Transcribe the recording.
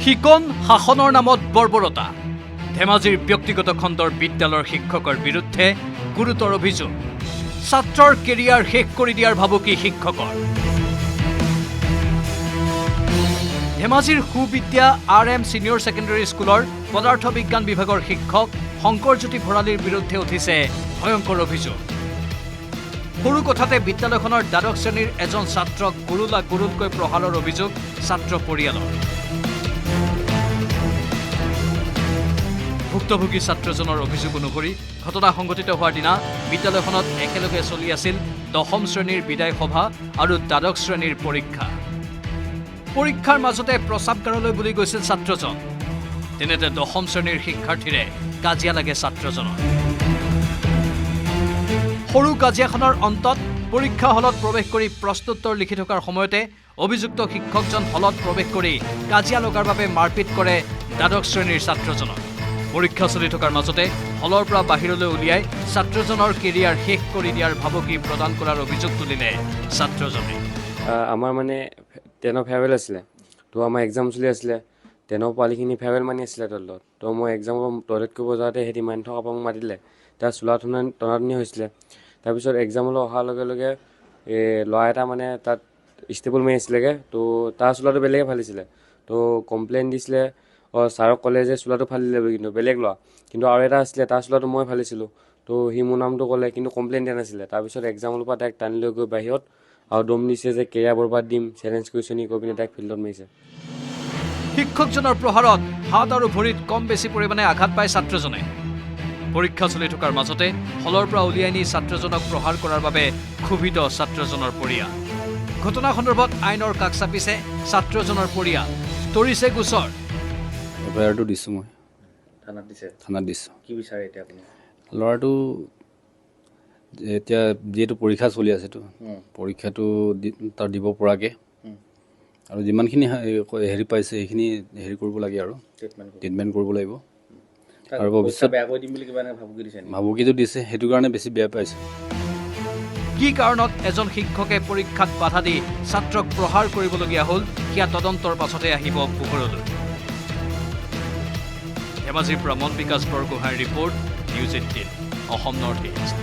শিকন শাসনৰ নামত বৰ্বৰতা ধেমাজিৰ ব্যক্তিগত খণ্ডৰ বিদ্যালয়ৰ শিক্ষকৰ বিৰুদ্ধে গুৰুতৰ অভিযোগ ছাত্ৰৰ কেৰিয়াৰ শেষ কৰি দিয়াৰ ভাবুকি শিক্ষকৰ ধেমাজিৰ সুবিদ্যা RM ছিনিয়ৰ ছেকেণ্ডেৰী স্কুলৰ পদাৰ্থ বিজ্ঞান বিভাগৰ শিক্ষক শংকৰজ্যোতি ভৰালীৰ বিৰুদ্ধে উঠিছে ভয়ংকৰ অভিযোগ সৰু কথাতে বিদ্যালয়খনৰ দ্বাদশ শ্ৰেণীৰ এজন ছাত্ৰক গুৰুলকৈ প্ৰহাৰৰ অভিযোগ ছাত্ৰ পৰিয়ালৰ ভুক্তভোগী ছাত্ৰজনৰ অভিযোগ অনুসৰি ঘটনা সংঘটিত হোৱাৰ দিনা বিদ্যালয়খনত একেলগে চলি আছিল দশম শ্ৰেণীৰ বিদায় সভা আৰু দ্বাদশ শ্ৰেণীৰ পৰীক্ষাৰ মাজতে প্ৰস্ৰাৱগাৰলৈ বুলি গৈছিল ছাত্ৰজন তেনেতে দশম শ্ৰেণীৰ শিক্ষাৰ্থীৰে কাজিয়া লাগে ছাত্ৰজনৰ সৰু কাজিয়াখনৰ অন্তত পৰীক্ষা হলত প্ৰৱেশ কৰি প্ৰশ্নোত্তৰ লিখি থকাৰ সময়তে অভিযুক্ত শিক্ষকজন হলত প্ৰৱেশ কৰি কাজিয়া লগাৰ বাবে মাৰপিট কৰে দ্বাদশ শ্ৰেণীৰ ছাত্ৰজনক পৰীক্ষা চলি থকাৰ মাজতে হলৰ পৰা বাহিৰলৈ উলিয়াই ছাত্ৰজনৰ কেৰিয়াৰ শেষ কৰি দিয়াৰ ভাবুকি প্ৰদান কৰাৰ অভিযোগ তুলিলে ছাত্ৰজনে আমাৰ মানে 10 ফেয়াৰৱেল আছিলে তো আমাৰ এক্সাম চলি আছিলে 10 পোৱালিখিনি ফেয়াৰৱেল মানি আছিলে তলত তো মই এক্সামৰ টয়লেট কৰিব যাওঁতে হেতি মানি থকা পৰা মোক মাতিলে তাৰ চোলা টনাটনি হৈছিলে তাৰপিছত এক্সামলৈ অহাৰ লগে লগে ল'ৰা এটা মানে তাত ষ্টেবল মাৰি আছিলেগৈ তো তাৰ চোলাটো বেলেগে ফালিছিলে তো কমপ্লেইন দিছিলে ছাৰক ক'লে যে চোলাটো ফালিলে কিন্তু বেলেগ ল'ৰা কিন্তু আৰু এটা আছিলে তাৰ চোলাটো মই ফালিছিলোঁ তো সি মোৰ নামটো ক'লে কিন্তু কমপ্লেইন দিয়া নাছিলে তাৰপিছত এক্সামৰ পৰা তাইক টানি লৈ গৈ বাহিৰত আৰু দম দিছে যে কেৰিয়াৰ বৰবাদ দিম চেলেঞ্জ কৰিছোঁ নি কৈ পিনে তাইক ফিল্ডত মাৰিছে শিক্ষকজনৰ প্ৰহাৰত হাত আৰু ভৰিত কম বেছি পৰিমাণে আঘাত পায় ছাত্ৰজনে পৰীক্ষা চলি থকাৰ মাজতে হলৰ পৰা উলিয়াই নি ছাত্ৰজনক প্ৰহাৰ কৰাৰ বাবে ক্ষোভিত ছাত্ৰজনৰ পৰিয়াল ঘটনা সন্দৰ্ভত আইনৰ কাষ চাপিছে ছাত্ৰজনৰ পৰিয়াল তৰিছে গোচৰ এফআইআৰটো দিছোঁ মই থানাত দিছোঁ কি বিচাৰে এতিয়া আপুনি ল'ৰাটো এতিয়া যিহেতু পৰীক্ষা চলি আছেতো পৰীক্ষাটো তাৰ দিব পৰাকৈ আৰু যিমানখিনি হেৰি পাইছে সেইখিনি হেৰি কৰিব লাগে আৰু ট্ৰিটমেণ্ট কৰিব লাগিব আৰু ভৱিষ্যত বেয়া কৰি দিম বুলি কিবা ভাবুকি দিছে ভাবুকিটো দিছে সেইটো কাৰণে বেছি বেয়া পাইছে কি কাৰণত এজন শিক্ষকে পৰীক্ষাত বাধা দি ছাত্ৰক প্ৰহাৰ কৰিবলগীয়া হ'ল সেয়া তদন্তৰ পাছতে আহিব পোহৰলৈ ধেমাজিৰ পৰা মন বিকাশ বৰগোহাঁইৰ report news 18 Assam North east